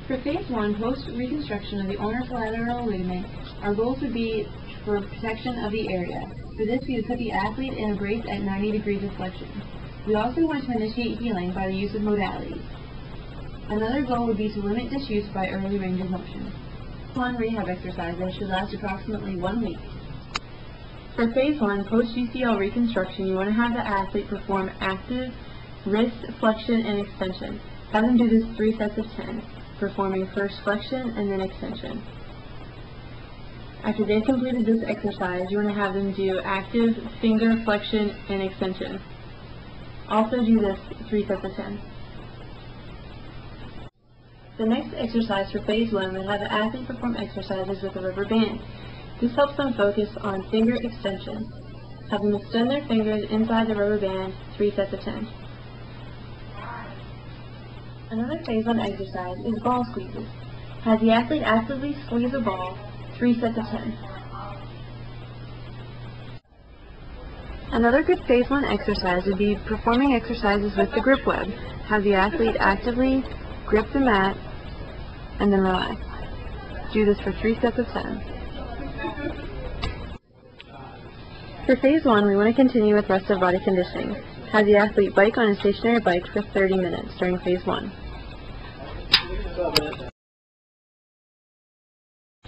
For phase 1, post-reconstruction of the ulnar collateral ligament, our goals would be for protection of the area. For this, we would put the athlete in a brace at 90 degrees of flexion. We also want to initiate healing by the use of modalities. Another goal would be to limit disuse by early range of motion. One rehab exercises should last approximately 1 week. For phase 1, post-UCL reconstruction, you want to have the athlete perform active wrist flexion and extension. Have them do this 3 sets of 10, performing first flexion and then extension. After they've completed this exercise, you want to have them do active finger flexion and extension. Also do this 3 sets of 10. The next exercise for phase 1 will have the athlete perform exercises with a rubber band. This helps them focus on finger extension. Have them extend their fingers inside the rubber band 3 sets of 10. Another phase 1 exercise is ball squeezes. Have the athlete actively squeeze a ball 3 sets of 10. Another good phase 1 exercise would be performing exercises with the grip web. Have the athlete actively grip the mat and then relax. Do this for 3 sets of 10. For phase 1, we want to continue with rest of body conditioning. Have the athlete bike on a stationary bike for 30 minutes during phase 1.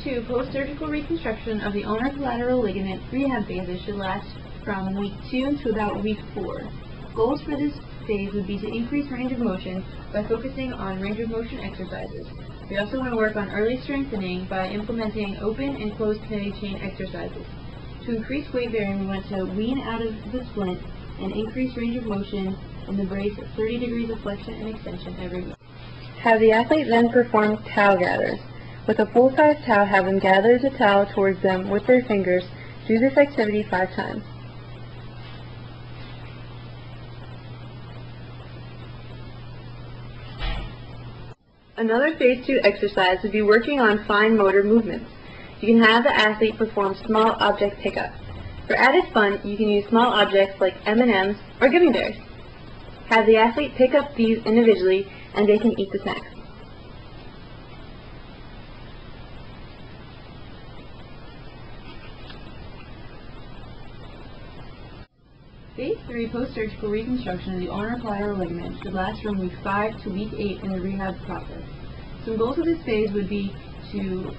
2. Post-surgical reconstruction of the ulnar collateral ligament rehab phases should last from week 2 to about week 4. Goals for this phase would be to increase range of motion by focusing on range of motion exercises. We also want to work on early strengthening by implementing open and closed kinetic chain exercises. To increase weight bearing, we want to wean out of the splint and increase range of motion in the brace at 30 degrees of flexion and extension every week. Have the athlete then perform towel gathers. With a full-size towel, have them gather the towel towards them with their fingers. Do this activity 5 times. Another phase 2 exercise would be working on fine motor movements. You can have the athlete perform small object pickups. For added fun, you can use small objects like M&Ms or gummy bears. Have the athlete pick up these individually and they can eat the snacks. Phase 3 post-surgical reconstruction of the ulnar collateral ligament should last from week 5 to week 8 in the rehab process. Some goals of this phase would be to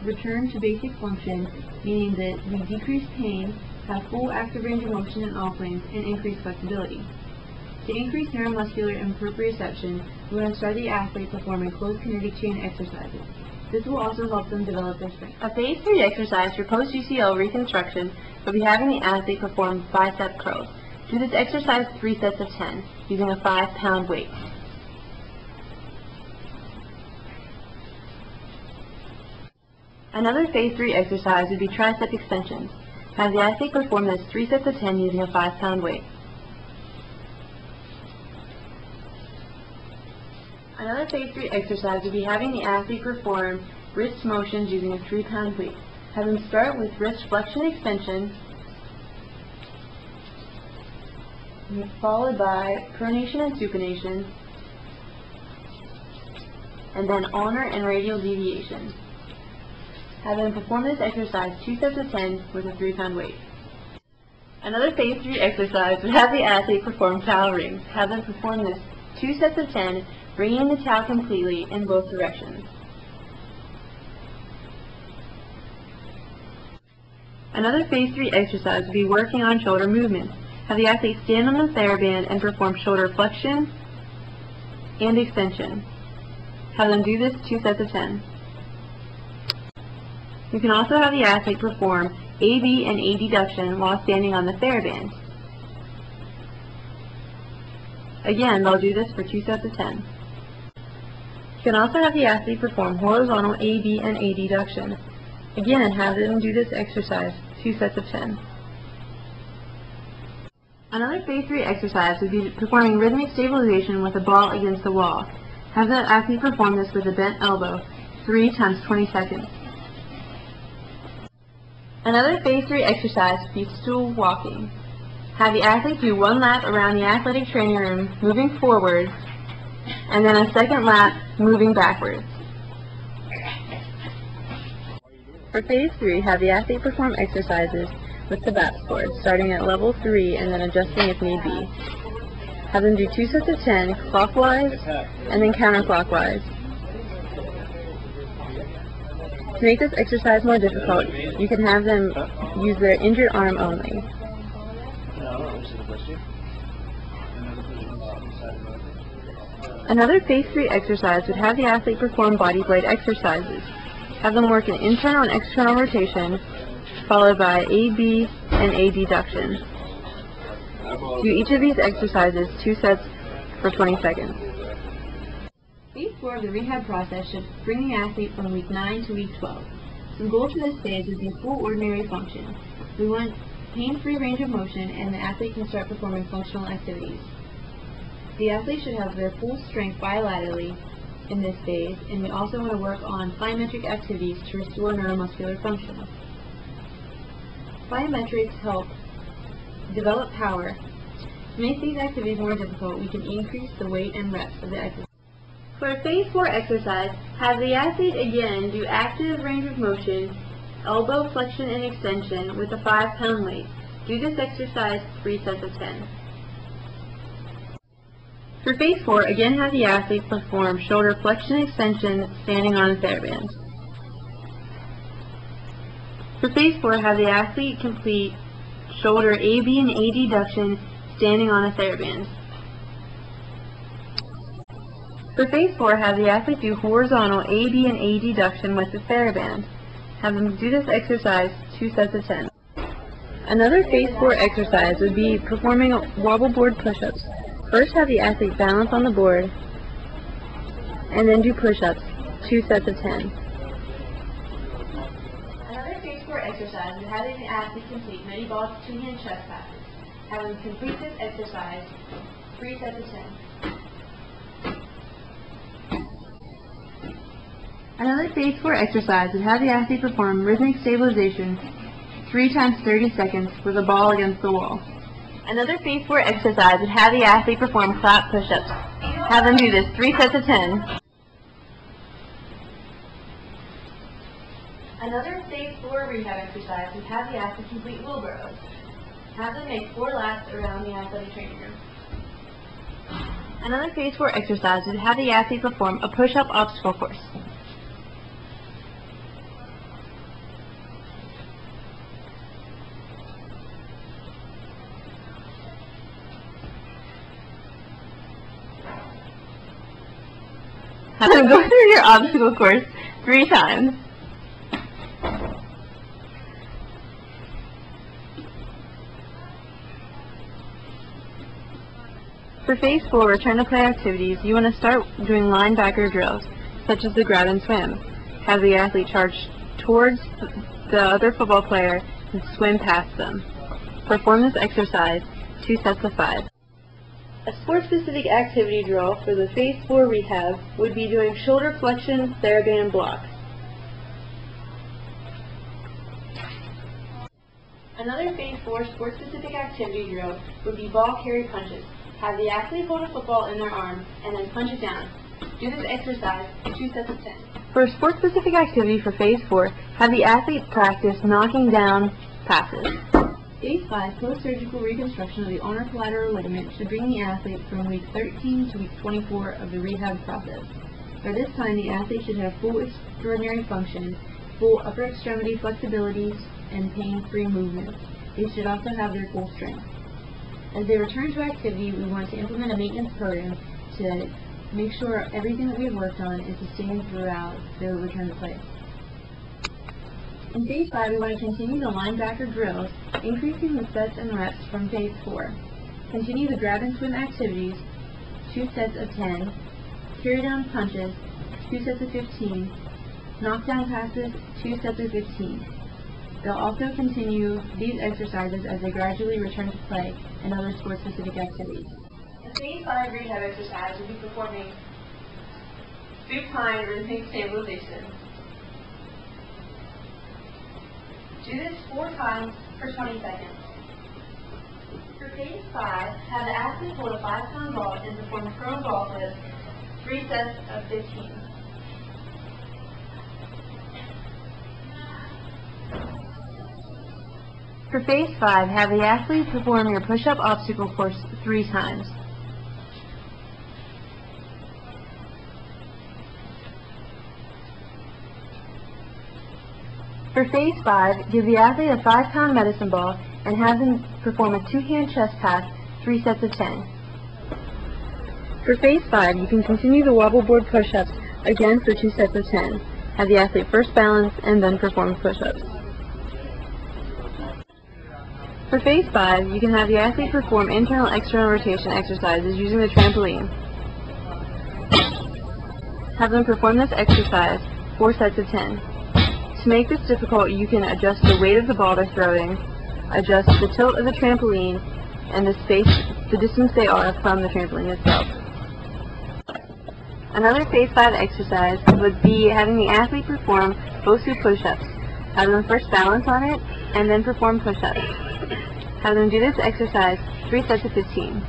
return to basic function, meaning that we decrease pain, have full active range of motion in all planes, and increase flexibility. To increase neuromuscular and proprioception, we want to start the athlete performing closed kinetic chain exercises. This will also help them develop their strength. A phase 3 exercise for post-UCL reconstruction will be having the athlete perform bicep curls. Do this exercise 3 sets of 10, using a 5-pound weight. Another phase 3 exercise would be tricep extensions. Have the athlete perform this 3 sets of 10 using a 5-pound weight. Another phase 3 exercise would be having the athlete perform wrist motions using a 3-pound weight. Have them start with wrist flexion extension, followed by pronation and supination, and then ulnar and radial deviation. Have them perform this exercise 2 sets of 10 with a 3-pound weight. Another phase 3 exercise would have the athlete perform towel rings. Have them perform this 2 sets of 10, bringing the towel completely in both directions. Another phase 3 exercise would be working on shoulder movements. Have the athlete stand on the TheraBand and perform shoulder flexion and extension. Have them do this 2 sets of 10. You can also have the athlete perform AB and adduction while standing on the TheraBand. Again, they'll do this for 2 sets of 10. You can also have the athlete perform horizontal AB and adduction. Again, have them do this exercise 2 sets of 10. Another phase 3 exercise would be performing rhythmic stabilization with a ball against the wall. Have the athlete perform this with a bent elbow 3 times 20 seconds. Another phase 3 exercise would be stool walking. Have the athlete do 1 lap around the athletic training room, moving forward, and then a second lap, moving backwards. For phase 3, have the athlete perform exercises with the bat score, starting at level 3 and then adjusting if need be. Have them do 2 sets of 10 clockwise and then counterclockwise. To make this exercise more difficult, you can have them use their injured arm only. Another phase 3 exercise would have the athlete perform body blade exercises. Have them work an internal and external rotation, followed by AB and adduction. Do each of these exercises 2 sets for 20 seconds. Phase 4 of the rehab process should bring the athlete from week 9 to week 12. Some goals for this phase would be full ordinary function. We want pain-free range of motion, and the athlete can start performing functional activities. The athlete should have their full strength bilaterally in this phase, and we also want to work on plyometric activities to restore neuromuscular function. Plyometrics help develop power. To make these activities more difficult, we can increase the weight and reps of the exercise. For a phase 4 exercise, have the athlete again do active range of motion, elbow flexion and extension with a 5-pound weight. Do this exercise 3 sets of 10. For phase 4, again have the athlete perform shoulder flexion extension standing on a TheraBand. For phase 4, have the athlete complete shoulder AB and adduction standing on a TheraBand. For phase 4, have the athlete do horizontal AB and adduction with the TheraBand. Have them do this exercise 2 sets of 10. Another phase 4 exercise would be performing wobble board push-ups. First, have the athlete balance on the board, and then do push-ups, 2 sets of 10. Another phase 4 exercise is having the athlete complete many ball two-hand chest passes. Have them complete this exercise, 3 sets of 10. Another phase 4 exercise would have the athlete perform rhythmic stabilization 3 times 30 seconds with a ball against the wall. Another phase 4 exercise would have the athlete perform clap push-ups. Have them do this 3 sets of 10. Another phase 4 rehab exercise would have the athlete complete wheelbarrows. Have them make 4 laps around the athletic training room. Another phase 4 exercise would have the athlete perform a push-up obstacle course. Have them go through your obstacle course 3 times. For phase 4 return to play activities, you want to start doing linebacker drills, such as the grab and swim. Have the athlete charge towards the other football player and swim past them. Perform this exercise 2 sets of 5. A sport-specific activity drill for the phase 4 rehab would be doing shoulder flexion TheraBand blocks. Another phase 4 sport-specific activity drill would be ball carry punches. Have the athlete hold a football in their arm and then punch it down. Do this exercise 2 sets of 10. For a sport-specific activity for phase 4, have the athlete practice knocking down passes. Phase 5, post-surgical reconstruction of the ulnar collateral ligament should bring the athlete from week 13 to week 24 of the rehab process. By this time, the athlete should have full extraordinary function, full upper extremity flexibilities, and pain-free movement. They should also have their full strength. As they return to activity, we want to implement a maintenance program to make sure everything that we have worked on is sustained throughout their return to play. In phase 5, we want to continue the linebacker drills, increasing the sets and reps from phase 4. Continue the grab and swim activities, 2 sets of 10, carry down punches, 2 sets of 15, knockdown passes, 2 sets of 15. They'll also continue these exercises as they gradually return to play and other sport-specific activities. In phase 5 rehab exercise, we'll be performing supine rhythmic stabilization. Do this 4 times for 20 seconds. For phase 5, have the athlete hold a 5-pound ball and perform a prone ball flip, 3 sets of 15. For phase 5, have the athlete perform your push-up obstacle course 3 times. For phase 5, give the athlete a 5-pound medicine ball and have them perform a 2-hand chest pass 3 sets of 10. For phase 5, you can continue the wobble board push-ups again for 2 sets of 10. Have the athlete first balance and then perform push-ups. For phase 5, you can have the athlete perform internal-external rotation exercises using the trampoline. Have them perform this exercise 4 sets of 10. To make this difficult, you can adjust the weight of the ball they're throwing, adjust the tilt of the trampoline, and the distance they are from the trampoline itself. Another phase 5 exercise would be having the athlete perform BOSU push-ups. Have them first balance on it, and then perform push-ups. Have them do this exercise 3 sets of 15.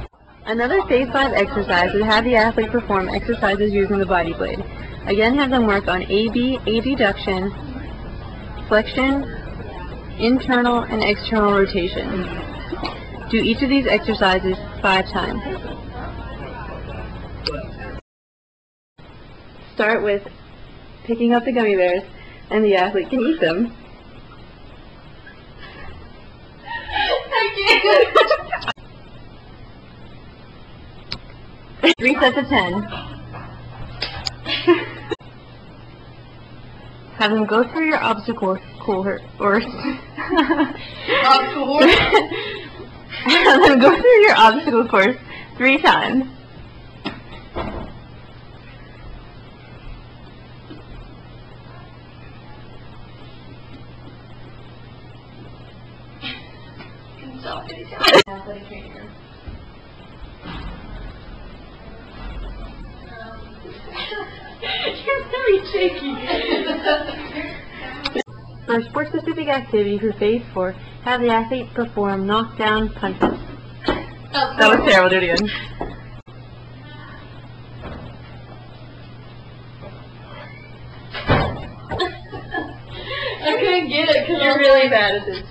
Another phase 5 exercise would have the athlete perform exercises using the body blade. Again, have them work on abduction, flexion, internal and external rotation. Do each of these exercises 5 times. Start with picking up the gummy bears, and the athlete can eat them. 3 sets of 10. Have them go through your obstacle course. Have them go through your obstacle course 3 times. Athletic trainer. You're really shaky. For a sport-specific activity for phase 4, have the athlete perform knockdown punches. That was terrible. Do it again. I couldn't get it because you're really bad at this.